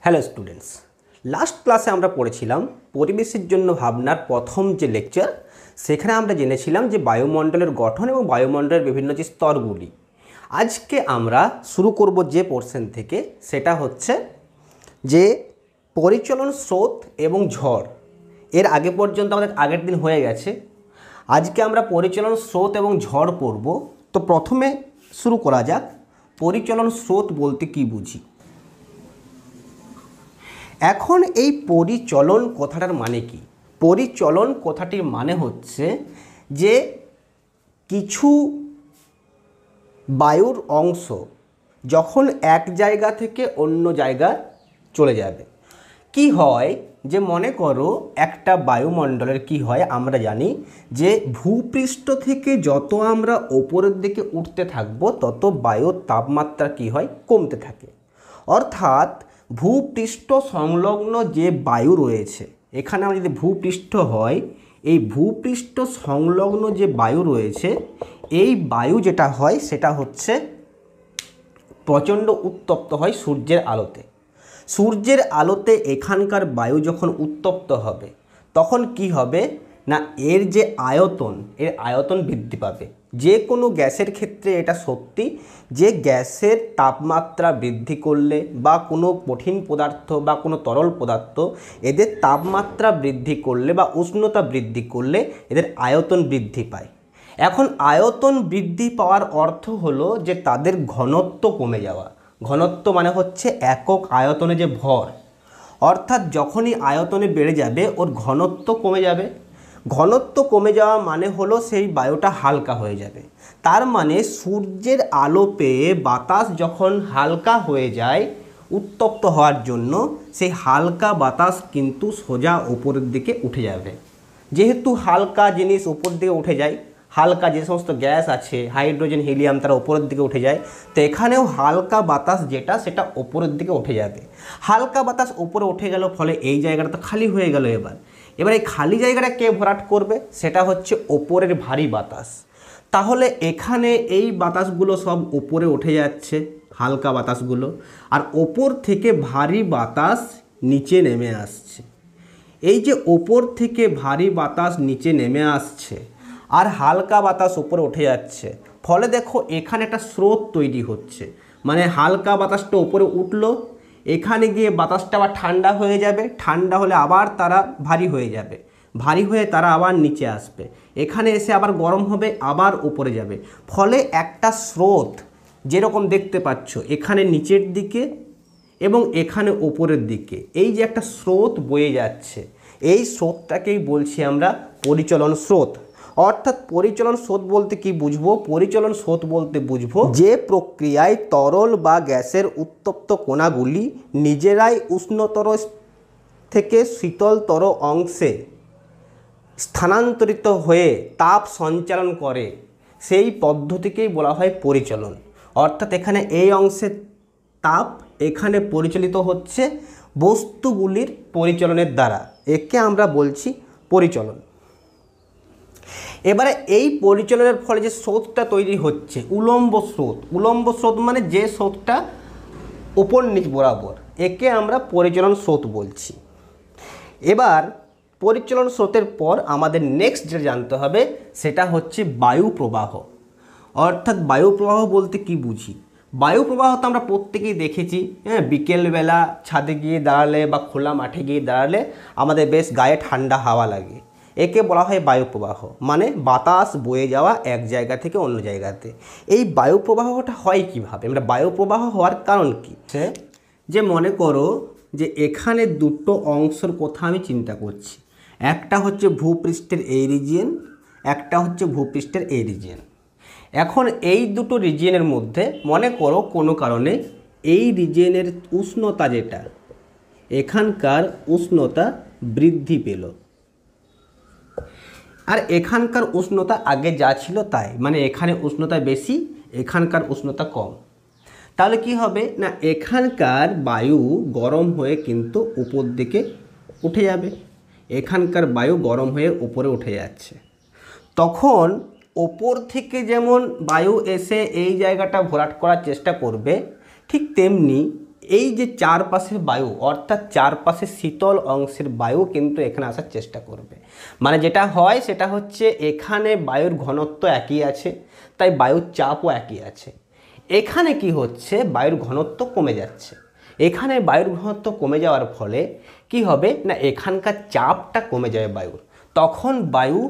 Hello students, last ক্লাসে আমরা পড়েছিলাম পরিবেশের জন্য ভাবনার প্রথম যে লেকচার, সেখানে আমরা জেনেছিলাম যে বায়ুমণ্ডলের গঠন এবং বায়ুমণ্ডলের বিভিন্ন যে স্তরগুলি। আজকে আমরা শুরু করব যে পোর্শন থেকে, সেটা হচ্ছে যে পরিচলন স্রোত এবং ঝড়। এর আগে পর্যন্ত আমাদের আগের দিন হয়ে গেছে। আজকে আমরা পরিচলন স্রোত এবং ঝড় পড়ব। তো প্রথমে শুরু করা যাক, পরিচলন স্রোত বলতে কি বুঝি। এখন এই পরিচলন কথাটার মানে কি? পরিচলন কথাটির মানে হচ্ছে যে কিছু বায়ুর অংশ যখন এক জায়গা থেকে অন্য জায়গায় চলে যাবে। কি হয় যে মনে করো একটা বায়ুমণ্ডলের কি হয় আমরা জানি যে ভূপৃষ্ঠ থেকে যত আমরা ওপরের দিকে উঠতে থাকব তত বায়ুর তাপমাত্রা কি হয়, কমতে থাকে। অর্থাৎ ভূপৃষ্ঠ সংলগ্ন যে বায়ু রয়েছে, এখানে আমরা যদি ভূপৃষ্ঠ হয়, এই ভূপৃষ্ঠ সংলগ্ন যে বায়ু রয়েছে, এই বায়ু যেটা হয় সেটা হচ্ছে প্রচণ্ড উত্তপ্ত হয় সূর্যের আলোতে। সূর্যের আলোতে এখানকার বায়ু যখন উত্তপ্ত হবে তখন কি হবে না, এর যে আয়তন, এর আয়তন বৃদ্ধি পাবে। যে কোনো গ্যাসের ক্ষেত্রে এটা সত্যি যে গ্যাসের তাপমাত্রা বৃদ্ধি করলে বা কোনো কঠিন পদার্থ বা কোনো তরল পদার্থ এদের তাপমাত্রা বৃদ্ধি করলে বা উষ্ণতা বৃদ্ধি করলে এদের আয়তন বৃদ্ধি পায়। এখন আয়তন বৃদ্ধি পাওয়ার অর্থ হলো যে তাদের ঘনত্ব কমে যাওয়া। ঘনত্ব মানে হচ্ছে একক আয়তনে যে ভর, অর্থাৎ যখনই আয়তনে বেড়ে যাবে ওর ঘনত্ব কমে যাবে। ঘনত্ব কমে যাওয়া মানে হলো সেই বায়ুটা হালকা হয়ে যাবে। তার মানে সূর্যের আলো পেয়ে বাতাস যখন হালকা হয়ে যায় উত্তপ্ত হওয়ার জন্য, সেই হালকা বাতাস কিন্তু সোজা উপরের দিকে উঠে যাবে। যেহেতু হালকা জিনিস উপর দিকে উঠে যায়, হালকা যে সমস্ত গ্যাস আছে হাইড্রোজেন, হিলিয়াম, তারা উপরের দিকে উঠে যায়। তো এখানেও হালকা বাতাস যেটা সেটা উপরের দিকে উঠে যাবে। হালকা বাতাস উপরে উঠে গেল, ফলে এই জায়গাটা তো খালি হয়ে গেল। এবার এই খালি জায়গাটা কে ভরাট করবে? সেটা হচ্ছে ওপরের ভারী বাতাস। তাহলে এখানে এই বাতাসগুলো সব উপরে উঠে যাচ্ছে, হালকা বাতাসগুলো, আর ওপর থেকে ভারী বাতাস নিচে নেমে আসছে। এই যে ওপর থেকে ভারী বাতাস নিচে নেমে আসছে আর হালকা বাতাস উপরে উঠে যাচ্ছে, ফলে দেখো এখানে একটা স্রোত তৈরি হচ্ছে। মানে হালকা বাতাসটা উপরে উঠলো, এখানে গিয়ে বাতাসটা আবার ঠান্ডা হয়ে যাবে, ঠান্ডা হলে আবার তারা ভারী হয়ে যাবে, ভারী হয়ে তারা আবার নিচে আসবে, এখানে এসে আবার গরম হবে, আবার উপরে যাবে। ফলে একটা স্রোত যেরকম দেখতে পাচ্ছ এখানে নিচের দিকে এবং এখানে ওপরের দিকে, এই যে একটা স্রোত বয়ে যাচ্ছে, এই স্রোতটাকেই বলছি আমরা পরিচলন স্রোত। অর্থাৎ পরিচলন স্রোত বলতে কি বুঝবো? পরিচলন স্রোত বলতে বুঝবো যে প্রক্রিয়ায় তরল বা গ্যাসের উত্তপ্ত কণাগুলি নিজেরাই উষ্ণতর থেকে শীতলতর অংশে স্থানান্তরিত হয়ে তাপ সঞ্চালন করে, সেই পদ্ধতিকেই বলা হয় পরিচলন। অর্থাৎ এখানে এই অংশের তাপ এখানে পরিচালিত হচ্ছে বস্তুগুলির পরিচলনের দ্বারা, একে আমরা বলছি পরিচলন। এবারে এই পরিচলনের ফলে যে স্রোতটা তৈরি হচ্ছে উলম্ব স্রোত, উলম্ব স্রোত মানে যে স্রোতটা ওপর নিচ বরাবর, একে আমরা পরিচলন স্রোত বলছি। এবার পরিচলন স্রোতের পর আমাদের নেক্সট যেটা জানতে হবে সেটা হচ্ছে বায়ু প্রবাহ। অর্থাৎ বায়ু প্রবাহ বলতে কি বুঝি? বায়ু প্রবাহ তো আমরা প্রত্যেকেই দেখেছি, হ্যাঁ, বিকেলবেলা ছাদে গিয়ে দাঁড়ালে বা খোলা মাঠে গিয়ে দাঁড়ালে আমাদের বেশ গায়ে ঠান্ডা হাওয়া লাগে, একে বলা হয় বায়ু প্রবাহ। মানে বাতাস বয়ে যাওয়া এক জায়গা থেকে অন্য জায়গাতে। এই বায়ু প্রবাহটা হয় কিভাবে? আমরা বায়ু প্রবাহ হওয়ার কারণ কি? যে মনে করো যে এখানে দুটো অংশের কথা আমি চিন্তা করছি, একটা হচ্ছে ভূপৃষ্ঠের এই রিজিয়ন, একটা হচ্ছে ভূপৃষ্ঠের এই রিজিয়ন। এখন এই দুটো রিজিয়নের মধ্যে মনে করো কোনো কারণে এই রিজিয়নের উষ্ণতা যেটা, এখানকার উষ্ণতা বৃদ্ধি পেল আর এখানকার উষ্ণতা আগে যা ছিল তাই, মানে এখানে উষ্ণতা বেশি, এখানকার উষ্ণতা কম। তাহলে কি হবে না, এখানকার বায়ু গরম হয়ে কিন্তু উপর দিকে উঠে যাবে, এখানকার বায়ু গরম হয়ে উপরে উঠে যাচ্ছে। তখন ওপর থেকে যেমন বায়ু এসে এই জায়গাটা ভরাট করার চেষ্টা করবে, ঠিক তেমনি এই যে চারপাশের বায়ু অর্থাৎ চারপাশের শীতল অংশের বায়ু কিন্তু এখানে আসার চেষ্টা করবে। মানে যেটা হয় সেটা হচ্ছে এখানে বায়ুর ঘনত্ব একই আছে, তাই বায়ুর চাপও একই আছে। এখানে কি হচ্ছে, বায়ুর ঘনত্ব কমে যাচ্ছে। এখানে বায়ুর ঘনত্ব কমে যাওয়ার ফলে কি হবে না, এখানকার চাপটা কমে যাবে বায়ুর। তখন বায়ু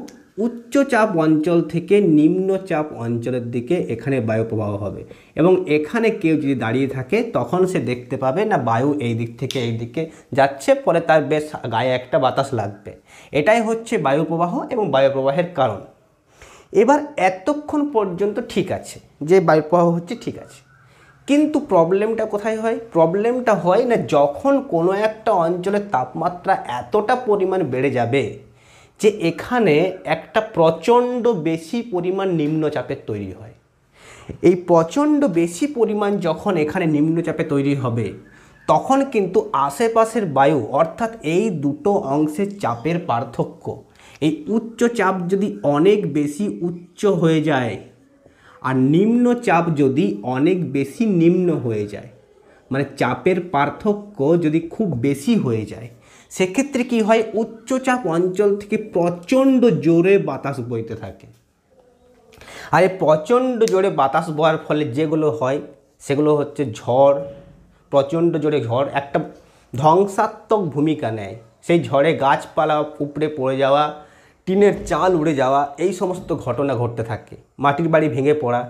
উচ্চচাপ অঞ্চল থেকে নিম্নচাপ অঞ্চলের দিকে এখানে বায়ু প্রবাহ হবে, এবং এখানে কেউ যদি দাঁড়িয়ে থাকে তখন সে দেখতে পাবে না বায়ু এই দিক থেকে এই দিকে যাচ্ছে, ফলে তার বেশ গায়ে একটা বাতাস লাগবে। এটাই হচ্ছে বায়ু প্রবাহ এবং বায়ু প্রবাহের কারণ। এবার এতক্ষণ পর্যন্ত ঠিক আছে, যে বায়ু প্রবাহ হচ্ছে ঠিক আছে, কিন্তু প্রবলেমটা কোথায় হয়? প্রবলেমটা হয় না যখন কোনো একটা অঞ্চলের তাপমাত্রা এতটা পরিমাণ বেড়ে যাবে যে এখানে একটা প্রচণ্ড বেশি পরিমাণ নিম্নচাপের তৈরি হয়। এই প্রচণ্ড বেশি পরিমাণ যখন এখানে নিম্নচাপে তৈরি হবে, তখন কিন্তু আশেপাশের বায়ু অর্থাৎ এই দুটো অংশের চাপের পার্থক্য, এই উচ্চ চাপ যদি অনেক বেশি উচ্চ হয়ে যায় আর নিম্ন চাপ যদি অনেক বেশি নিম্ন হয়ে যায়, মানে চাপের পার্থক্য যদি খুব বেশি হয়ে যায়, সেক্ষেত্রে কি হয়, উচ্চচাপ অঞ্চল থেকে প্রচণ্ড জোরে বাতাস বইতে থাকে। আর এই প্রচণ্ড জোরে বাতাস বওয়ার ফলে যেগুলো হয় সেগুলো হচ্ছে ঝড়। প্রচণ্ড জোরে ঝড় একটা ধ্বংসাত্মক ভূমিকা নেয়। সেই ঝড়ে গাছপালা উপড়ে পড়ে যাওয়া, টিনের চাল উড়ে যাওয়া, এই সমস্ত ঘটনা ঘটতে থাকে, মাটির বাড়ি ভেঙে পড়া।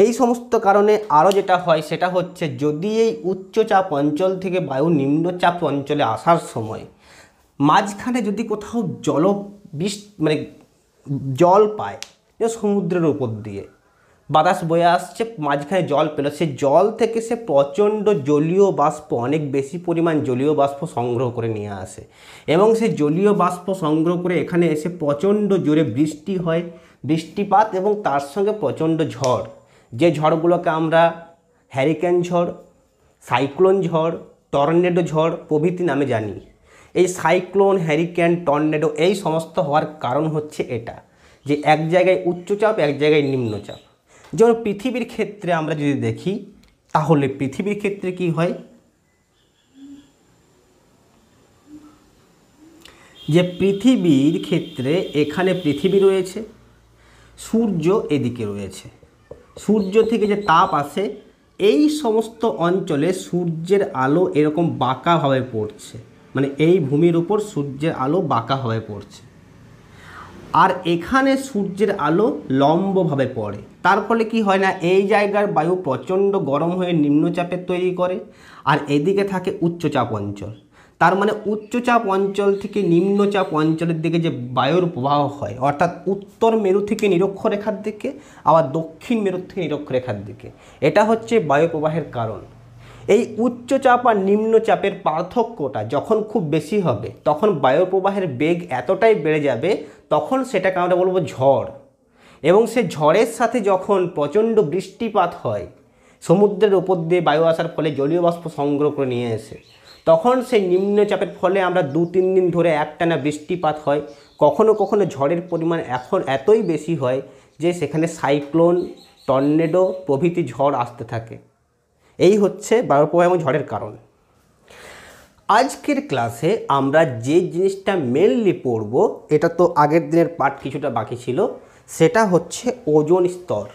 এই সমস্ত কারণে আরও যেটা হয় সেটা হচ্ছে, যদি এই উচ্চচাপ অঞ্চল থেকে বায়ু নিম্নচাপ অঞ্চলে আসার সময় মাঝখানে যদি কোথাও মানে জল পায়, যে সমুদ্রের উপর দিয়ে বাতাস বয়ে আসছে, মাঝখানে জল পেল, সে জল থেকে সে প্রচণ্ড জলীয় বাষ্প, অনেক বেশি পরিমাণ জলীয় বাষ্প সংগ্রহ করে নিয়ে আসে, এবং সে জলীয় বাষ্প সংগ্রহ করে এখানে এসে প্রচণ্ড জোরে বৃষ্টি হয়, বৃষ্টিপাত, এবং তার সঙ্গে প্রচণ্ড ঝড়। যে ঝড়গুলোকে আমরা হ্যারিকেন ঝড়, সাইক্লোন ঝড়, টর্নেডো ঝড় প্রভৃতি নামে জানি। এই সাইক্লোন, হ্যারিকেন, টর্নেডো এই সমস্ত হওয়ার কারণ হচ্ছে এটা, যে এক জায়গায় উচ্চচাপ এক জায়গায় নিম্নচাপ। যেমন পৃথিবীর ক্ষেত্রে আমরা যদি দেখি, তাহলে পৃথিবীর ক্ষেত্রে কি হয়, যে পৃথিবীর ক্ষেত্রে এখানে পৃথিবী রয়েছে, সূর্য এদিকে রয়েছে। সূর্য থেকে যে তাপ আসে, এই সমস্ত অঞ্চলে সূর্যের আলো এরকম বাঁকাভাবে পড়ছে, মানে এই ভূমির উপর সূর্যের আলো বাঁকাভাবে পড়ছে, আর এখানে সূর্যের আলো লম্বভাবে পড়ে। তার ফলে কি হয় না, এই জায়গার বায়ু প্রচণ্ড গরম হয়ে নিম্নচাপের তৈরি করে, আর এদিকে থাকে উচ্চচাপ অঞ্চল। তার মানে উচ্চচাপ অঞ্চল থেকে নিম্নচাপ অঞ্চলের দিকে যে বায়ুর প্রবাহ হয়, অর্থাৎ উত্তর মেরু থেকে নিরক্ষরেখার দিকে, আবার দক্ষিণ মেরু থেকে নিরক্ষরেখার দিকে, এটা হচ্ছে বায়ু প্রবাহের কারণ। এই উচ্চচাপ আর নিম্নচাপের পার্থক্যটা যখন খুব বেশি হবে, তখন বায়ু প্রবাহের বেগ এতটাই বেড়ে যাবে, তখন সেটাকে আমরা বলবো ঝড়। এবং সে ঝড়ের সাথে যখন প্রচণ্ড বৃষ্টিপাত হয়, সমুদ্রের উপর দিয়ে বায়ু আসার ফলে জলীয় বাষ্প সংগ্রহ করে নিয়ে এসে, তখন সেই নিম্নচাপের ফলে আমরা 2-3 দিন ধরে একটানা বৃষ্টিপাত হয়। কখনো কখনো ঝড়ের পরিমাণ এখন এতই বেশি হয় যে সেখানে সাইক্লোন, টর্নেডো প্রভৃতি ঝড় আসতে থাকে। এই হচ্ছে বায়ু প্রবাহ এবং ঝড়ের কারণ। আজকের ক্লাসে আমরা যে জিনিসটা মেনলি পড়ব, এটা তো আগের দিনের পার্ট কিছুটা বাকি ছিল, সেটা হচ্ছে ওজোন স্তর।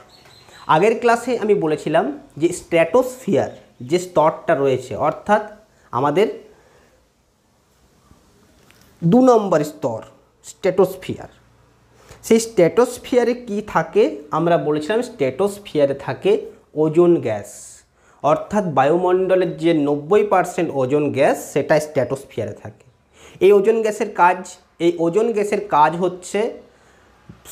আগের ক্লাসে আমি বলেছিলাম যে স্ট্র্যাটোস্ফিয়ার যে স্তরটা রয়েছে, অর্থাৎ আমাদের 2 নম্বর স্তর স্ট্র্যাটোস্ফিয়ার, সেই স্ট্র্যাটোস্ফিয়ারে কি থাকে আমরা বলেছিলাম, স্ট্র্যাটোস্ফিয়ারে থাকে ওজোন গ্যাস, অর্থাৎ বায়ুমণ্ডলের যে 90% ওজোন গ্যাস সেটা স্ট্র্যাটোস্ফিয়ারে থাকে। এই ওজোন গ্যাসের কাজ হচ্ছে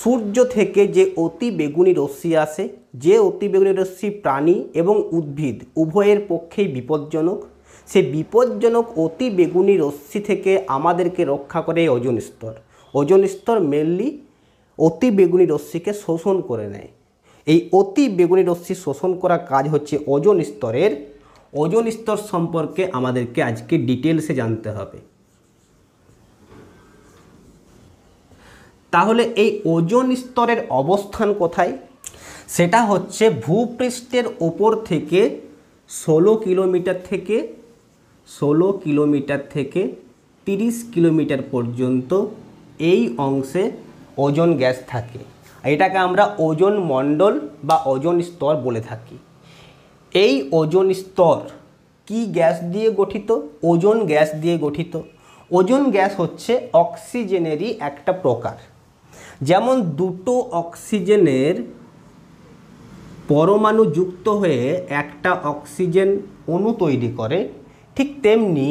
সূর্য থেকে যে অতি বেগুনি রশ্মি আসে, যে অতি বেগুনি রশ্মি প্রাণী এবং উদ্ভিদ উভয়ের পক্ষেই বিপজ্জনক, সেই বিপজ্জনক অতি বেগুনি রশ্মি থেকে আমাদেরকে রক্ষা করে এই ওজোন স্তর। ওজোন স্তর মেনলি অতি বেগুনি রশ্মিকে শোষণ করে নেয়। এই অতি বেগুনি রশ্মি শোষণ করার কাজ হচ্ছে ওজোন স্তরের। ওজোন স্তর সম্পর্কে আমাদেরকে আজকে ডিটেলসে জানতে হবে। তাহলে এই ওজোন স্তরের অবস্থান কোথায়? সেটা হচ্ছে ভূপৃষ্ঠের ওপর থেকে ষোলো কিলোমিটার থেকে 30 কিলোমিটার পর্যন্ত এই অংশে ওজোন গ্যাস থাকে। এটাকে আমরা ওজোন মণ্ডল বা ওজোন স্তর বলে থাকি। এই ওজোন স্তর কি গ্যাস দিয়ে গঠিত? ওজোন গ্যাস দিয়ে গঠিত। ওজোন গ্যাস হচ্ছে অক্সিজেনেরই একটা প্রকার। যেমন দুটো অক্সিজেনের পরমাণু যুক্ত হয়ে একটা অক্সিজেন অণু তৈরি করে, ঠিক তেমনি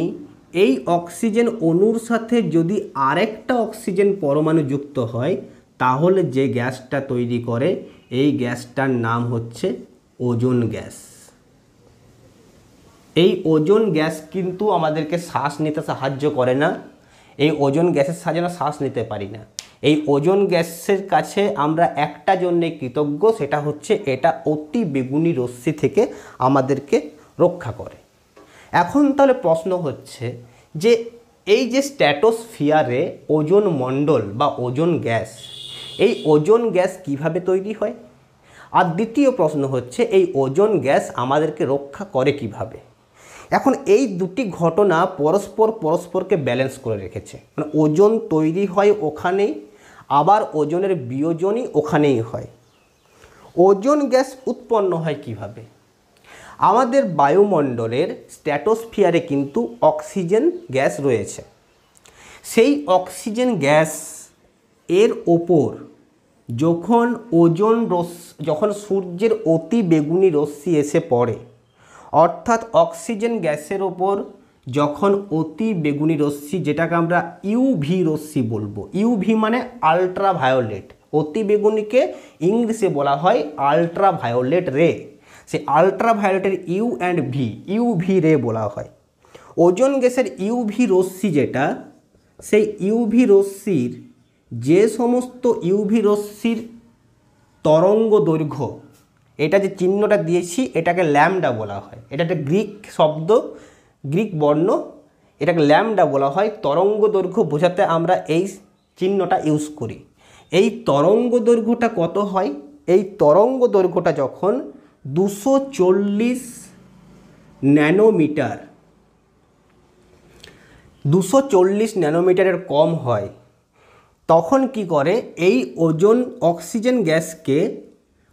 এই অক্সিজেন অণুর সাথে যদি আরেকটা অক্সিজেন পরমাণু যুক্ত হয় তাহলে যে গ্যাসটা তৈরি করে এই গ্যাসটার নাম হচ্ছে ওজোন গ্যাস। এই ওজোন গ্যাস কিন্তু আমাদেরকে শ্বাস নিতে সাহায্য করে না। এই ওজোন গ্যাসের সাহায্যে আমরা শ্বাস নিতে পারি না। এই ওজোন গ্যাসের কাছে আমরা একটা জন্যে কৃতজ্ঞ, সেটা হচ্ছে এটা অতি বেগুনি রশ্মি থেকে আমাদেরকে রক্ষা করে। এখন তাহলে প্রশ্ন হচ্ছে যে এই যে স্ট্র্যাটোস্ফিয়ারে ওজোন মণ্ডল বা ওজোন গ্যাস, এই ওজোন গ্যাস কিভাবে তৈরি হয়? আর দ্বিতীয় প্রশ্ন হচ্ছে এই ওজোন গ্যাস আমাদেরকে রক্ষা করে কিভাবে? এখন এই দুটি ঘটনা পরস্পরকে ব্যালেন্স করে রেখেছে। মানে ওজোন তৈরি হয় ওখানেই, আবার ওজোনের বিয়োজনই ওখানেই হয়। ওজোন গ্যাস উৎপন্ন হয় কিভাবে? আমাদের বায়ুমণ্ডলের স্ট্র্যাটোস্ফিয়ারে কিন্তু অক্সিজেন গ্যাস রয়েছে। সেই অক্সিজেন গ্যাস এর ওপর যখন সূর্যের অতি বেগুনি রশ্মি এসে পড়ে, অর্থাৎ অক্সিজেন গ্যাসের ওপর যখন অতি বেগুনি রশ্মি, যেটাকে আমরা ইউভি রশ্মি বলবো, ইউভি মানে আল্ট্রাভায়োলেট, অতি বেগুনিকে ইংলিশে বলা হয় আল্ট্রাভায়োলেট রে। সেই আল্ট্রাভায়োলেটের ইউ অ্যান্ড ভি, ইউভি রে বলা হয়। ওজোন গ্যাসের ইউভি রশ্মি যেটা, সেই ইউভি রশ্মির যে সমস্ত ইউভি রশ্মির তরঙ্গ দৈর্ঘ্য, এটা যে চিহ্নটা দিয়েছি এটাকে ল্যামডা বলা হয়। এটা একটা গ্রিক শব্দ, গ্রিক বর্ণ, এটাকে ল্যামডা বলা হয়। তরঙ্গ দৈর্ঘ্য বোঝাতে আমরা এই চিহ্নটা ইউজ করি। এই তরঙ্গ দৈর্ঘ্যটা কত হয়? এই তরঙ্গ দৈর্ঘ্যটা যখন 240 ন্যানোমিটার, 240 ন্যানোমিটারের কম হয়, তখন কি করে এই অক্সিজেন গ্যাসকে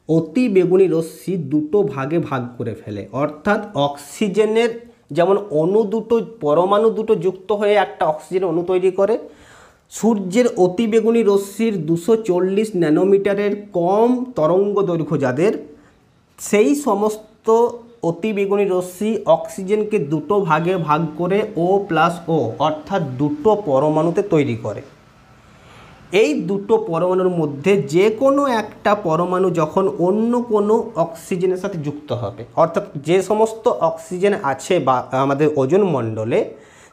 অতি বেগুনি রশ্মি দুটো ভাগে ভাগ করে ফেলে। অর্থাৎ অক্সিজেনের যেমন পরমাণু দুটো যুক্ত হয়ে একটা অক্সিজেন অণু তৈরি করে, সূর্যের অতি বেগুনি রশ্মির 240 ন্যানোমিটারের কম তরঙ্গ দৈর্ঘ্য যাদের, সেই সমস্ত অতি বেগুনি রশ্মি অক্সিজেনকে দুটো ভাগে ভাগ করে O+O অর্থাৎ দুটো পরমাণুতে তৈরি করে। এই দুটো পরমাণুর মধ্যে যে কোনো একটা পরমাণু যখন অন্য কোনো অক্সিজেনের সাথে যুক্ত হবে, অর্থাৎ যে সমস্ত অক্সিজেন আছে বা আমাদের ওজোন মণ্ডলে,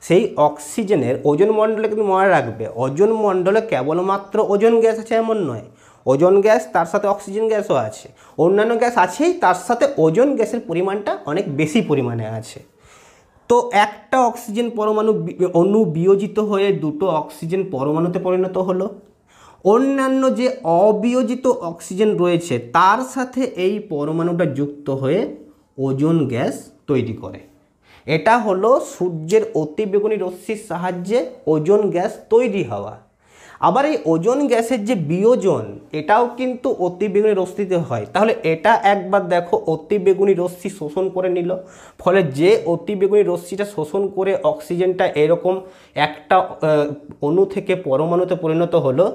সেই অক্সিজেনের, ওজোন মণ্ডলে কিন্তু মনে রাখবে ওজোন মণ্ডলে কেবলমাত্র ওজোন গ্যাস আছে এমন নয়, ওজোন গ্যাস তার সাথে অক্সিজেন গ্যাসও আছে, অন্যান্য গ্যাস আছেই, তার সাথে ওজোন গ্যাসের পরিমাণটা অনেক বেশি পরিমাণে আছে। তো একটা অক্সিজেন পরমাণু অণু বিয়োজিত হয়ে দুটো অক্সিজেন পরমাণুতে পরিণত হলো, অন্যান্য যে অবিয়োজিত অক্সিজেন রয়েছে তার সাথে এই পরমাণুটা যুক্ত হয়ে ওজোন গ্যাস তৈরি করে। এটা হলো সূর্যের অতি বেগুনি রশ্মির সাহায্যে ওজোন গ্যাস তৈরি হওয়া। আবার এই ওজোন গ্যাসের যে বিয়োজন, এটাও কিন্তু অতি বেগুনি রশ্মিতে হয়। তাহলে এটা একবার দেখো, অতি বেগুনি রশ্মি শোষণ করে নিল, ফলে যে অতি বেগুনি রশ্মিটা শোষণ করে অক্সিজেনটা এরকম একটা অণু থেকে পরমাণুতে পরিণত হলো,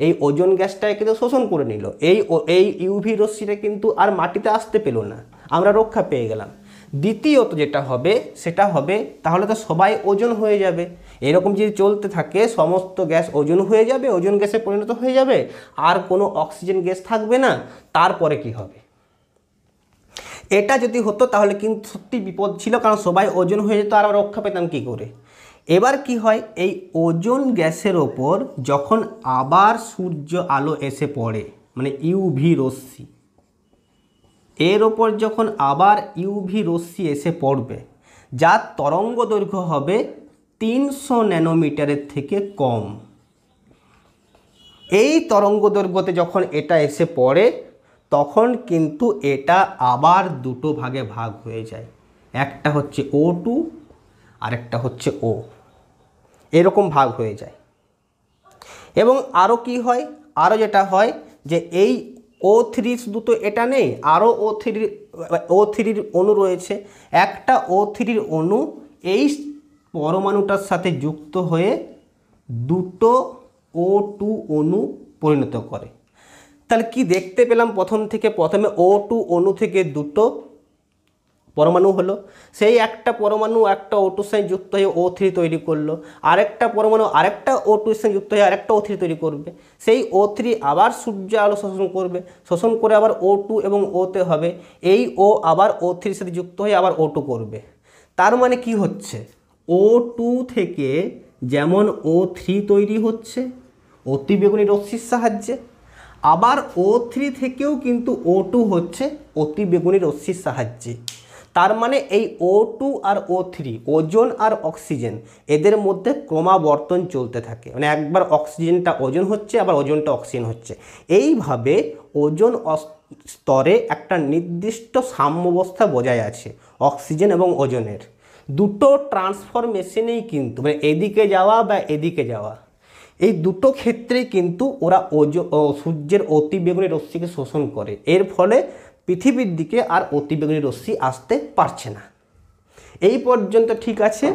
এই ওজোন গ্যাসটাকে কিন্তু শোষণ করে নিল। এই ইউভি রশ্মিটা কিন্তু আর মাটিতে আসতে পেল না, আমরা রক্ষা পেয়ে গেলাম। দ্বিতীয়ত যেটা হবে সেটা হবে, তাহলে তো সবাই ওজোন হয়ে যাবে। এরকম যদি চলতে থাকে সমস্ত গ্যাস ওজোন হয়ে যাবে, ওজোন গ্যাসে পরিণত হয়ে যাবে, আর কোনো অক্সিজেন গ্যাস থাকবে না। তারপরে কি হবে? এটা যদি হতো তাহলে কিন্তু সত্যি বিপদ ছিল, কারণ সবাই ওজোন হয়ে যেত আর আমরা রক্ষা পেতাম কী করে? এবার কি হয়, এই ওজোন গ্যাসের ওপর যখন আবার সূর্য আলো এসে পড়ে, মানে ইউভি রশ্মি, এর ওপর যখন আবার ইউভি রশ্মি এসে পড়বে, যার তরঙ্গ দৈর্ঘ্য হবে 300 ন্যানোমিটারের থেকে কম, এই তরঙ্গ দৈর্ঘ্যতে যখন এটা এসে পড়ে তখন কিন্তু এটা আবার দুটো ভাগে ভাগ হয়ে যায়। একটা হচ্ছে O2 আরেকটা হচ্ছে O, এরকম ভাগ হয়ে যায়। এবং আরও কি হয়, আরও যেটা হয় যে এই O3 শুধু তো এটা নেই, আরও O3 অণু রয়েছে। একটা O3 অণু এই পরমাণুটার সাথে যুক্ত হয়ে দুটো O2 অণু পরিণত করে। তাহলে কি দেখতে পেলাম, প্রথমে O2 অণু থেকে দুটো পরমাণু হলো, সেই একটা পরমাণু একটা O2 এর সাথে যুক্ত হয়ে O3 তৈরি করলো, আরেকটা পরমাণু আরেকটা O2 এর সাথে যুক্ত হয়ে আরেকটা O3 তৈরি করবে, সেই O3 আবার সূর্য আলো শোষণ করবে, শোষণ করে আবার O2 এবং Oতে হবে, এই O আবার O3 এর সাথে যুক্ত হয়ে আবার O2 করবে। তার মানে কি হচ্ছে, O2 থেকে যেমন O3 তৈরি হচ্ছে অতিবেগুনি রশ্মির সাহায্যে, আবার O3 থেকেও কিন্তু O2 হচ্ছে অতিবেগুনি রশ্মির সাহায্যে। তার মানে এই O2 আর O3, ওজন আর অক্সিজেন, এদের মধ্যে ক্রমাবর্তন চলতে থাকে। মানে একবার অক্সিজেনটা ওজন হচ্ছে, আবার ওজনটা অক্সিজেন হচ্ছে। এইভাবে ওজন স্তরে একটা নির্দিষ্ট সাম্যাবস্থা বজায় আছে অক্সিজেন এবং ওজনের। দুটো ট্রান্সফরমেশনেই কিন্তু, মানে এদিকে যাওয়া বা এদিকে যাওয়া, এই দুটো ক্ষেত্রেই কিন্তু ওরা সূর্যের অতিবেগুনি রশ্মিকে শোষণ করে। এর ফলে পৃথিবীর দিকে আর অতিবেগুনি রশ্মি আসতে পারছে না। এই পর্যন্ত ঠিক আছে,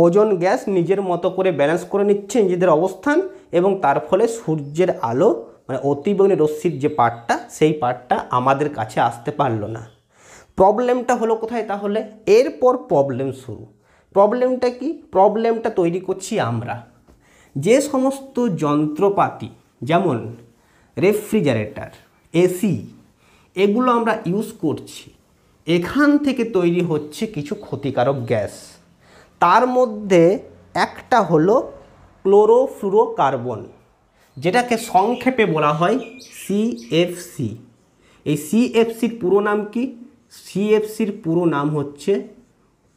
ওজোন গ্যাস নিজের মতো করে ব্যালেন্স করে নিচ্ছে নিজেদের অবস্থান, এবং তার ফলে সূর্যের আলো মানে অতিবেগুনি রশ্মির যে পার্টটা, সেই পার্টটা আমাদের কাছে আসতে পারলো না। প্রবলেমটা হলো কোথায় তাহলে? এরপর প্রবলেম শুরু। প্রবলেমটা কি? প্রবলেমটা তৈরি করছি আমরা। যে সমস্ত যন্ত্রপাতি যেমন রেফ্রিজারেটর, এসি, এগুলো আমরা ইউজ করছি, এখান থেকে তৈরি হচ্ছে কিছু ক্ষতিকারক গ্যাস। তার মধ্যে একটা হলো ক্লোরোফ্লুরোকার্বন, যেটাকে সংক্ষেপে বলা হয় সিএফসি। এই সিএফসির পুরো নাম কি? সিএফসির পুরো নাম হচ্ছে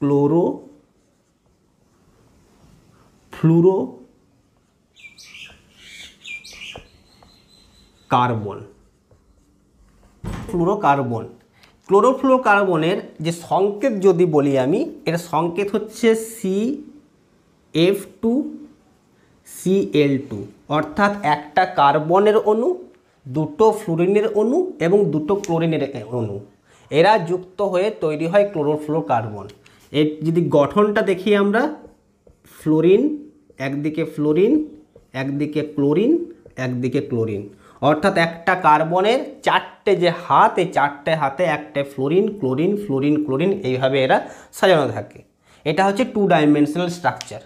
ক্লোরোফ্লুরোকার্বনের যে সংকেত যদি বলি আমি, এর সংকেত হচ্ছে CF2Cl2, অর্থাৎ একটা কার্বনের অণু, দুটো ফ্লুরিনের অণু এবং দুটো ক্লোরিনের অণু, এরা যুক্ত হয়ে তৈরি হয় ক্লোরোফ্লুরোকার্বন। এর যদি গঠনটা দেখি আমরা, ফ্লোরিন একদিকে, ফ্লোরিন একদিকে, ক্লোরিন একদিকে, ক্লোরিন, অর্থাৎ একটা কার্বনের চারটে যে হাত, এই চারটে হাতে একটা ফ্লোরিন, ক্লোরিন, ফ্লোরিন, ক্লোরিন, এইভাবে এরা সাজানো থাকে। এটা হচ্ছে 2 ডাইমেনশনাল স্ট্রাকচার।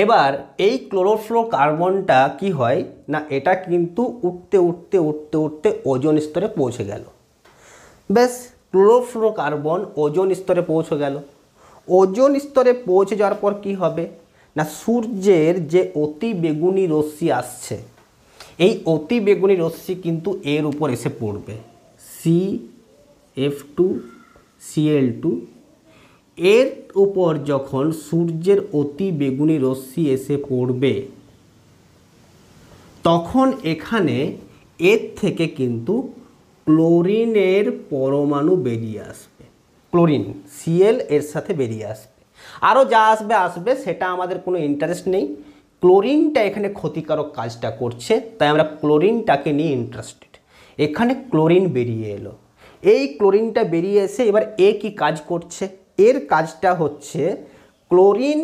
এবার এই ক্লোরোফ্লুরোকার্বনটা কি হয় না, এটা কিন্তু উঠতে উঠতে উঠতে উঠতে ওজোন স্তরে পৌঁছে গেল। বেশ, ক্লোরোফ্লুরোকার্বন ওজোন স্তরে পৌঁছে গেল। ওজোন স্তরে পৌঁছে যাওয়ার পর কি হবে না, সূর্যের যে অতি বেগুনি রশ্মি আসছে, এই অতি বেগুনি রশ্মি কিন্তু এর উপর এসে পড়বে, CF2Cl2। এর উপর যখন সূর্যের অতি বেগুনি রশ্মি এসে পড়বে, তখন এখানে এর থেকে কিন্তু ক্লোরিনের পরমাণু বেরিয়ে আসবে। ক্লোরিন Cl এর সাথে বেরিয়ে আসবে। আরও যা আসবে আসবে, সেটা আমাদের কোনো ইন্টারেস্ট নেই। ক্লোরিনটা এখানে ক্ষতিকারক কাজটা করছে, তাই আমরা ক্লোরিনটাকে নিয়ে ইন্টারেস্টেড। এখানে ক্লোরিন বেরিয়ে এলো। এই ক্লোরিনটা বেরিয়ে এসে এবার এ কি কাজ করছে? এর কাজটা হচ্ছে ক্লোরিন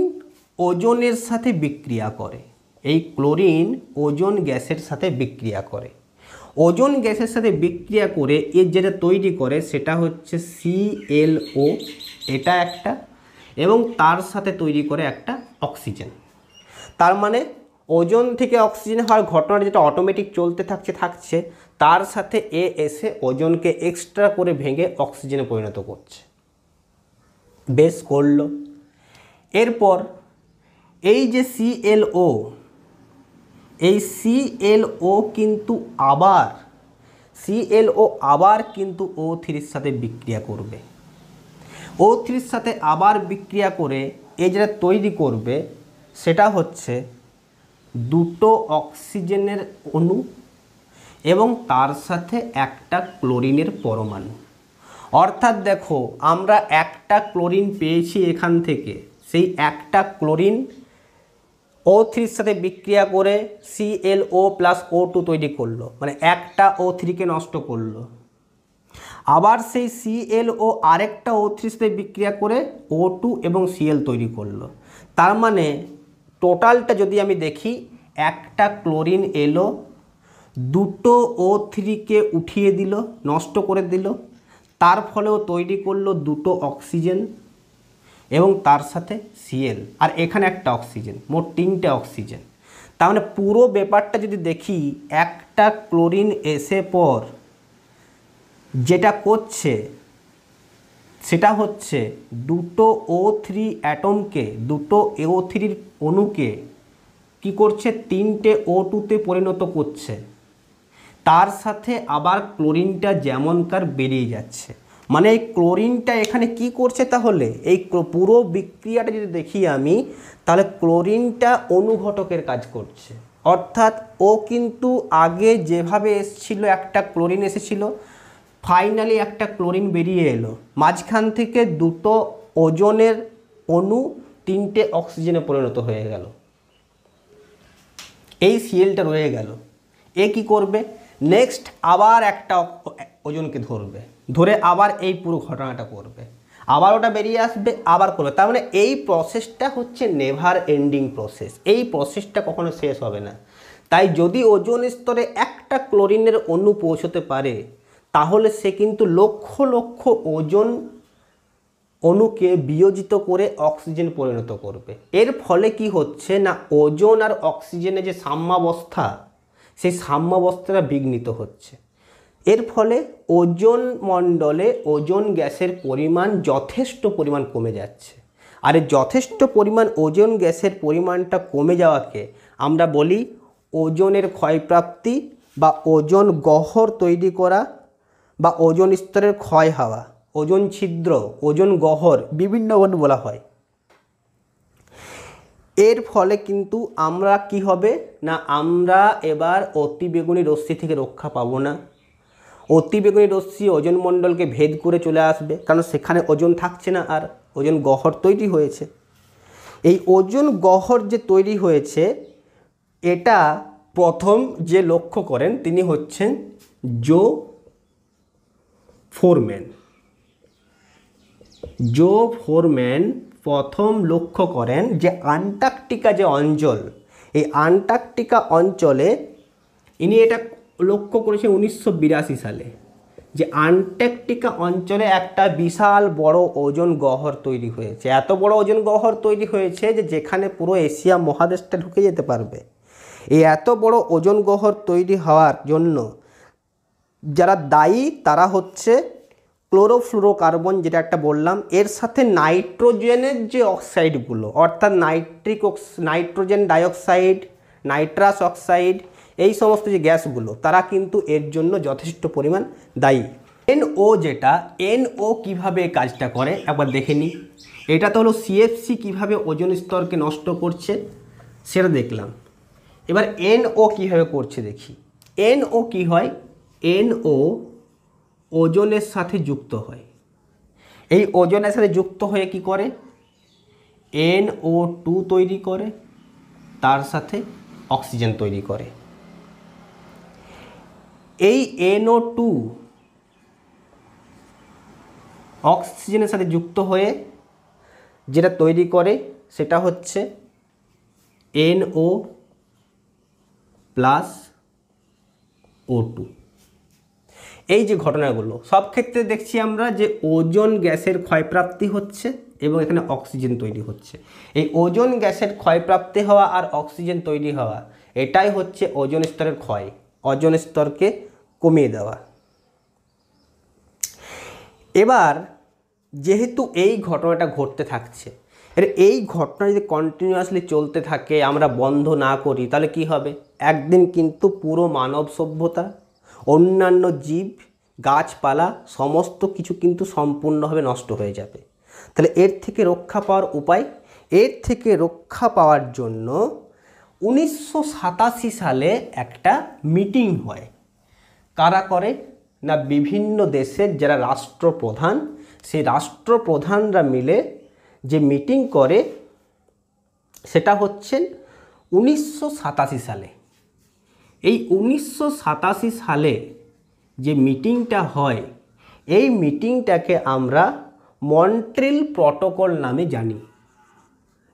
ওজোনের সাথে বিক্রিয়া করে। এই ক্লোরিন ওজোন গ্যাসের সাথে বিক্রিয়া করে। ওজোন গ্যাসের সাথে বিক্রিয়া করে এর যেটা তৈরি করে সেটা হচ্ছে ClO, এটা একটা, এবং তার সাথে তৈরি করে একটা অক্সিজেন। তার মানে ওজোন থেকে অক্সিজেন হওয়ার ঘটনাটা যেটা অটোমেটিক চলতে থাকছে, তার সাথে এ এসে ওজনকে এক্সট্রা করে ভেঙে অক্সিজেনে পরিণত করছে। বেশ করলো। এরপর এই যে ClO, এই ClO কিন্তু আবার কিন্তু O3-র সাথে বিক্রিয়া করবে। O3-র সাথে আবার বিক্রিয়া করে এ যেটা তৈরি করবে সেটা হচ্ছে দুটো অক্সিজেনের অণু এবং তার সাথে একটা ক্লোরিনের পরমাণু। অর্থাৎ দেখো আমরা একটা ক্লোরিন পেয়েছি এখান থেকে, সেই একটা ক্লোরিন O3 সাথে বিক্রিয়া করে ClO+O2 তৈরি করলো, মানে একটা O3কে নষ্ট করলো। আবার সেই ClO আরেকটা O3 সাথে বিক্রিয়া করে O2 এবং Cl তৈরি করলো। তার মানে টোটালটা যদি আমি দেখি, একটা ক্লোরিন এলো, দুটো O3কে উঠিয়ে দিল, নষ্ট করে দিল, তার ফলেও তৈরি করলো দুটো অক্সিজেন এবং তার সাথে Cl, আর এখানে একটা অক্সিজেন, মোট 3টে অক্সিজেন। তার মানে পুরো ব্যাপারটা যদি দেখি, একটা ক্লোরিন এসে পর যেটা করছে সেটা হচ্ছে দুটো O3 অ্যাটমকে, দুটো O3 অণুকে কি করছে, 3টে O2তে পরিণত করছে, তার সাথে আবার ক্লোরিনটা যেমনকার বেরিয়ে যাচ্ছে। মানে এই ক্লোরিনটা এখানে কি করছে, তাহলে এই পুরো বিক্রিয়াটা যদি দেখি আমি, তাহলে ক্লোরিনটা অনুঘটকের কাজ করছে। অর্থাৎ ও কিন্তু আগে যেভাবে এসেছিল, একটা ক্লোরিন এসেছিল, ফাইনালি একটা ক্লোরিন বেরিয়ে এলো, মাঝখান থেকে দুটো ওজনের অণু 3টে অক্সিজেনে পরিণত হয়ে গেল, এই Clটা রয়ে গেল। এ কি করবে, নেক্সট আবার একটা ওজনকে ধরবে, ধরে আবার এই পুরো ঘটনাটা করবে, আবার ওটা বেরিয়ে আসবে, আবার করবে। তার মানে এই প্রসেসটা হচ্ছে নেভার এন্ডিং প্রসেস, এই প্রসেসটা কখনো শেষ হবে না। তাই যদি ওজোন স্তরে একটা ক্লোরিনের অণু পৌঁছতে পারে, তাহলে সে কিন্তু লক্ষ লক্ষ ওজোন অণুকে বিয়োজিত করে অক্সিজেন পরিণত করবে। এর ফলে কি হচ্ছে না, ওজোন আর অক্সিজেনের যে সাম্যাবস্থা, সেই সাম্যাবস্থাটা বিঘ্নিত হচ্ছে। এর ফলে ওজোন মণ্ডলে ওজোন গ্যাসের পরিমাণ যথেষ্ট পরিমাণ কমে যাচ্ছে। আর এই যথেষ্ট পরিমাণ ওজোন গ্যাসের পরিমাণটা কমে যাওয়াকে আমরা বলি ওজোনের ক্ষয়প্রাপ্তি বা ওজোন গহ্বর তৈরি করা বা ওজোন স্তরের ক্ষয় হওয়া, ওজোন ছিদ্র, ওজোন গহ্বর, বিভিন্ন বলা হয়। এর ফলে কিন্তু আমরা কি হবে না, আমরা এবার অতিবেগুনি রশ্মি থেকে রক্ষা পাবো না। অতিবেগুনি রশ্মি ওজোন মণ্ডলকে ভেদ করে চলে আসবে, কারণ সেখানে ওজোন থাকছে না, আর ওজোন গহ্বর তৈরি হয়েছে। এই ওজোন গহ্বর যে তৈরি হয়েছে, এটা প্রথম যে লক্ষ্য করেন তিনি হচ্ছেন জো ফোরম্যান। জো ফোরম্যান প্রথম লক্ষ্য করেন যে আন্টার্কটিকা যে অঞ্চল, এই আন্টার্কটিকা অঞ্চলে ইনি এটা লক্ষ্য করেছেন 1982 সালে, যে আন্টার্কটিকা অঞ্চলে একটা বিশাল বড় ওজোন গহ্বর তৈরি হয়েছে। এত বড় ওজোন গহ্বর তৈরি হয়েছে যে যেখানে পুরো এশিয়া মহাদেশটা ঢুকে যেতে পারবে। এই এত বড় ওজোন গহ্বর তৈরি হওয়ার জন্য যারা দায়ী তারা হচ্ছে ক্লোরোফ্লুরোকার্বন, যেটা একটা বললাম, এর সাথে নাইট্রোজেনের যে অক্সাইডগুলো, অর্থাৎ নাইট্রোজেন ডাইঅক্সাইড, নাইট্রাস অক্সাইড, এই সমস্ত যে গ্যাসগুলো, তারা কিন্তু এর জন্য যথেষ্ট পরিমাণ দায়ী। NO যেটা, NO কিভাবে কাজটা করে একবার দেখে নিই। এটা তো হলো CFC কিভাবে ওজোন স্তরকে নষ্ট করছে সেটা দেখলাম। এবার NO কিভাবে করছে দেখি। NO কি হয়, NO ওজনের সাথে যুক্ত হয়। এই ওজনের সাথে যুক্ত হয়ে কি করে, NO2 তৈরি করে, তার সাথে অক্সিজেন তৈরি করে। এই NO2 অক্সিজেনের সাথে যুক্ত হয়ে যেটা তৈরি করে সেটা হচ্ছে NO+O2। এই যে ঘটনাগুলো সব ক্ষেত্রে দেখছি আমরা যে ওজোন গ্যাসের ক্ষয়প্রাপ্তি হচ্ছে এবং এখানে অক্সিজেন তৈরি হচ্ছে। এই ওজোন গ্যাসের ক্ষয়প্রাপ্তি হওয়া আর অক্সিজেন তৈরি হওয়া, এটাই হচ্ছে ওজোন স্তরের ক্ষয়, ওজোন স্তরকে কমিয়ে দেওয়া। এবার যেহেতু এই ঘটনাটা ঘটতে থাকছে, এই ঘটনা যদি কন্টিনিউয়াসলি চলতে থাকে, আমরা বন্ধ না করি, তাহলে কি হবে, একদিন কিন্তু পুরো মানব সভ্যতা, অন্যান্য জীব, গাছপালা, সমস্ত কিছু কিন্তু সম্পূর্ণভাবে নষ্ট হয়ে যাবে। তাহলে এর থেকে রক্ষা পাওয়ার উপায়, এর থেকে রক্ষা পাওয়ার জন্য 1987 সালে একটা মিটিং হয়। কারা করে না বিভিন্ন দেশের যারা রাষ্ট্রপ্রধান, সেই রাষ্ট্রপ্রধানরা মিলে যে মিটিং করে সেটা হচ্ছে 1987 সালে। এই 1987 সালে যে মিটিংটা হয়, এই মিটিংটাকে আমরা মন্ট্রিল প্রটোকল নামে জানি।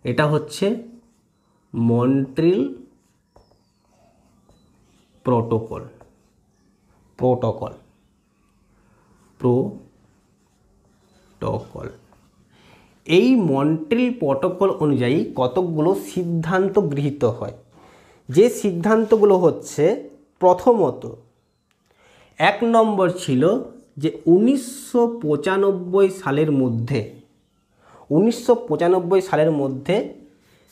এটা হচ্ছে মন্ট্রিল প্রটোকল। এই মন্ট্রিল প্রটোকল অনুযায়ী কতকগুলো সিদ্ধান্ত গৃহীত হয়। যে সিদ্ধান্তগুলো হচ্ছে, প্রথমত 1 নম্বর ছিল যে 1995 সালের মধ্যে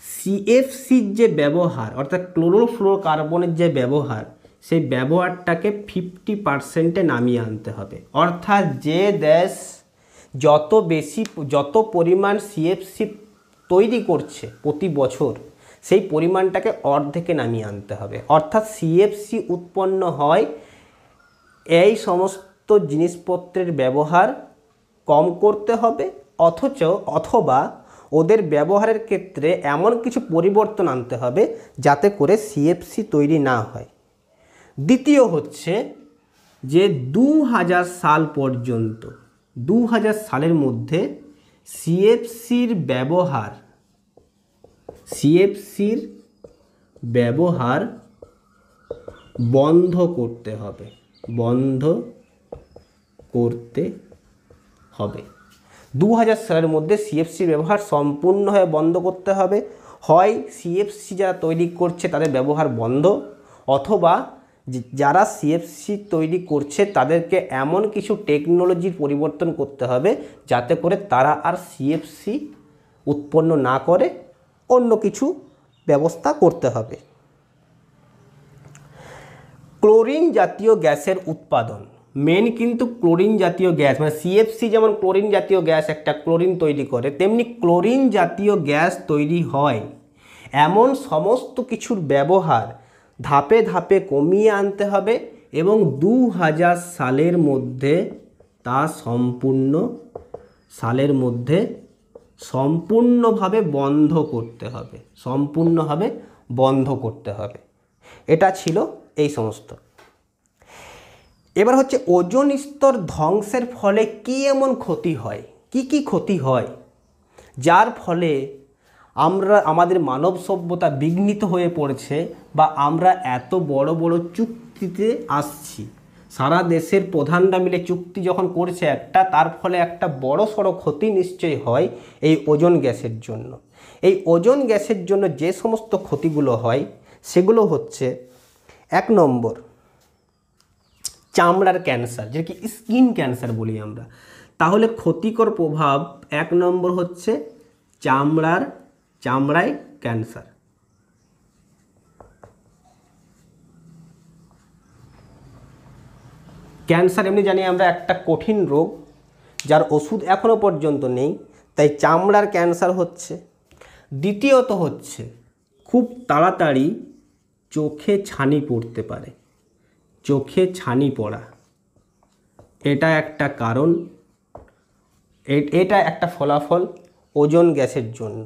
সিএফসির যে ব্যবহার, অর্থাৎ ক্লোরোফ্লোরোকার্বনের যে ব্যবহার, সেই ব্যবহারটাকে 50%-এ নামিয়ে আনতে হবে। অর্থাৎ যে দেশ যত পরিমাণ সিএফসি তৈরি করছে প্রতি বছর, সেই পরিমাণটাকে অর্ধেকে নামিয়ে আনতে হবে। অর্থাৎ সিএফসি উৎপন্ন হয়, এই সমস্ত জিনিসপত্রের ব্যবহার কম করতে হবে, অথবা ওদের ব্যবহারের ক্ষেত্রে এমন কিছু পরিবর্তন আনতে হবে যাতে করে সিএফসি তৈরি না হয়। দ্বিতীয় হচ্ছে যে 2000 সাল পর্যন্ত, 2000 সালের মধ্যে সিএফসির ব্যবহার বন্ধ করতে হবে। 2000 সালের মধ্যে সিএফসির ব্যবহার সম্পূর্ণভাবে বন্ধ করতে হবে। হয় সিএফসি যারা তৈরি করছে তাদের ব্যবহার বন্ধ, অথবা যারা সিএফসি তৈরি করছে তাদেরকে এমন কিছু টেকনোলজির পরিবর্তন করতে হবে যাতে করে তারা আর সিএফসি উৎপন্ন না করে, অন্য কিছু ব্যবস্থা করতে হবে। ক্লোরিন জাতীয় গ্যাসের উৎপাদন, মেন কিন্তু ক্লোরিন জাতীয় গ্যাস, মানে সিএফসি যেমন ক্লোরিন জাতীয় গ্যাস একটা ক্লোরিন তৈরি করে, তেমনি ক্লোরিন জাতীয় গ্যাস তৈরি হয় এমন সমস্ত কিছুর ব্যবহার ধাপে ধাপে কমিয়ে আনতে হবে এবং 2000 সালের মধ্যে তা সম্পূর্ণভাবে বন্ধ করতে হবে। এটা ছিল এই সমস্ত। এবার হচ্ছে ওজোন স্তর ধ্বংসের ফলে কি এমন ক্ষতি হয়, কি ক্ষতি হয় যার ফলে আমাদের মানব সভ্যতা বিঘ্নিত হয়ে পড়েছে, বা আমরা এত বড় বড় চুক্তিতে আসছি। সারা দেশের প্রধানরা মিলে চুক্তি যখন করছে একটা, তার ফলে একটা বড় সড়ো ক্ষতি নিশ্চয়ই হয় এই ওজোন গ্যাসের জন্য। এই ওজোন গ্যাসের জন্য যে সমস্ত ক্ষতিগুলো হয় সেগুলো হচ্ছে, 1 নম্বর চামড়ার ক্যান্সার, যেটা কি স্কিন ক্যান্সার বলি আমরা। তাহলে ক্ষতিকর প্রভাব 1 নম্বর হচ্ছে চামড়ায় ক্যান্সার। ক্যান্সার এমনি জানি আমরা একটা কঠিন রোগ, যার ওষুধ এখনো পর্যন্ত নেই, তাই চামড়ার ক্যান্সার হচ্ছে। দ্বিতীয়ত হচ্ছে খুব তাড়াতাড়ি চোখে ছানি পড়তে পারে, চোখে ছানি পড়া, এটা একটা কারণ, এটা একটা ফলাফল ওজোন গ্যাসের জন্য।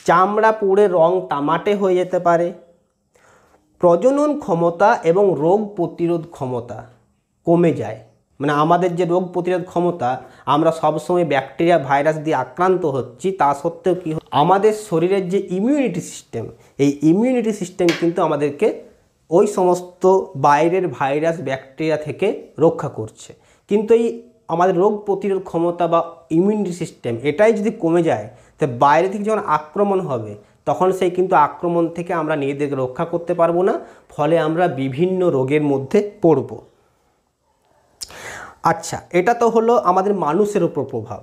চামড়া পুড়ে রং তামাটে হয়ে যেতে পারে। প্রজনন ক্ষমতা এবং রোগ প্রতিরোধ ক্ষমতা কমে যায়, মানে আমাদের যে রোগ প্রতিরোধ ক্ষমতা, আমরা সবসময় ব্যাকটেরিয়া ভাইরাস দিয়ে আক্রান্ত হচ্ছি, তা সত্ত্বেও কি আমাদের শরীরের যে ইমিউনিটি সিস্টেম, এই ইমিউনিটি সিস্টেম কিন্তু আমাদেরকে ওই সমস্ত বাইরের ভাইরাস ব্যাকটেরিয়া থেকে রক্ষা করছে। কিন্তু এই আমাদের রোগ প্রতিরোধ ক্ষমতা বা ইমিউনিটি সিস্টেম এটাই যদি কমে যায়, তো বাইরে থেকে যখন আক্রমণ হবে তখন সেই কিন্তু আক্রমণ থেকে আমরা নিজেদেরকে রক্ষা করতে পারবো না, ফলে আমরা বিভিন্ন রোগের মধ্যে পড়ব। আচ্ছা, এটা তো হলো আমাদের মানুষের উপর প্রভাব।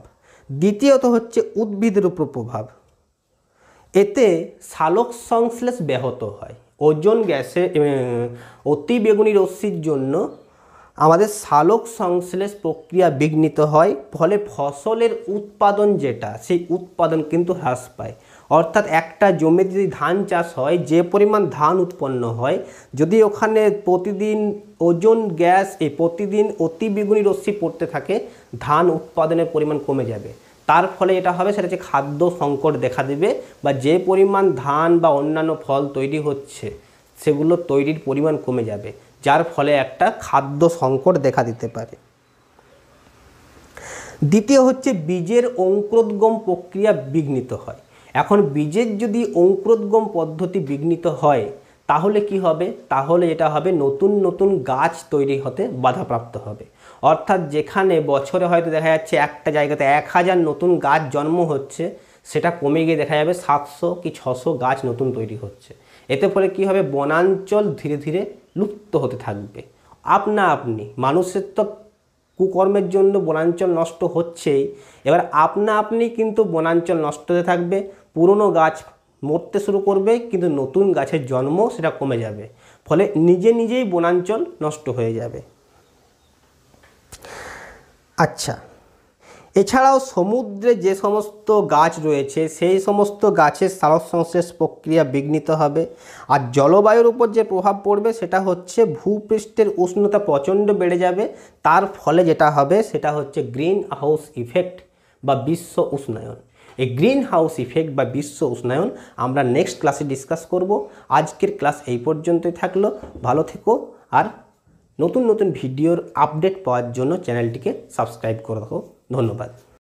দ্বিতীয়ত হচ্ছে উদ্ভিদের উপর প্রভাব। এতে সালোক সংশ্লেষ ব্যাহত হয়। ওজোন গ্যাসে অতিবেগুনি রশ্মির জন্য আমাদের সালোক সংশ্লেষ প্রক্রিয়া বিঘ্নিত হয়, ফলে ফসলের উৎপাদন যেটা, সেই উৎপাদন কিন্তু হ্রাস পায়। অর্থাৎ একটা জমিতে যদি ধান চাষ হয়, যে পরিমাণ ধান উৎপন্ন হয়, যদি ওখানে প্রতিদিন ওজোন গ্যাস প্রতিদিন অতি বেগুনি রশ্মি পড়তে থাকে, ধান উৎপাদনের পরিমাণ কমে যাবে। তার ফলে এটা হবে, সেটা হচ্ছে খাদ্য সংকট দেখা দেবে, বা যে পরিমাণ ধান বা অন্যান্য ফল তৈরি হচ্ছে সেগুলো তৈরির পরিমাণ কমে যাবে, যার ফলে একটা খাদ্য সংকট দেখা দিতে পারে। দ্বিতীয় হচ্ছে বীজের অঙ্কুরোদ্গম প্রক্রিয়া বিঘ্নিত হয়। এখন বীজের যদি অঙ্কুরোদ্গম পদ্ধতি বিঘ্নিত হয় তাহলে কি হবে? তাহলে এটা হবে নতুন নতুন গাছ তৈরি হতে বাধাপ্রাপ্ত হবে। অর্থাৎ যেখানে বছরে হয়তো দেখা যাচ্ছে একটা জায়গাতে 1000 নতুন গাছ জন্ম হচ্ছে, সেটা কমে গিয়ে দেখা যাবে 700 কি 600 গাছ নতুন তৈরি হচ্ছে। এতে ফলে কি হবে? বনাঞ্চল ধীরে ধীরে লুপ্ত হতে থাকবে। আপনি মানুষের তো কুকর্মের জন্য বনাঞ্চল নষ্ট হচ্ছেই, এবার আপনি কিন্তু বনাঞ্চল নষ্ট হতে থাকবে, পুরনো গাছ মরতে শুরু করবে, কিন্তু নতুন গাছের জন্ম সেটা কমে যাবে, ফলে নিজেই বনাঞ্চল নষ্ট হয়ে যাবে। আচ্ছা, এছাড়াও সমুদ্রে যে সমস্ত গাছ রয়েছে সেই সমস্ত গাছের সালোক সংশ্লেষ প্রক্রিয়া বিঘ্নিত হবে। আর জলবায়ুর উপর যে প্রভাব পড়বে সেটা হচ্ছে ভূপৃষ্ঠের উষ্ণতা প্রচণ্ড বেড়ে যাবে। তার ফলে যেটা হবে সেটা হচ্ছে গ্রিন হাউস ইফেক্ট বা বিশ্ব উষ্ণায়ন। এই গ্রিন হাউস ইফেক্ট বা বিশ্ব উষ্ণায়ন আমরা নেক্সট ক্লাসে ডিসকাস করব। আজকের ক্লাস এই পর্যন্তই থাকলো। ভালো থেকো, আর নতুন নতুন ভিডিওর আপডেট পাওয়ার জন্য চ্যানেলটিকে সাবস্ক্রাইব করে রাখো। ধন্যবাদ।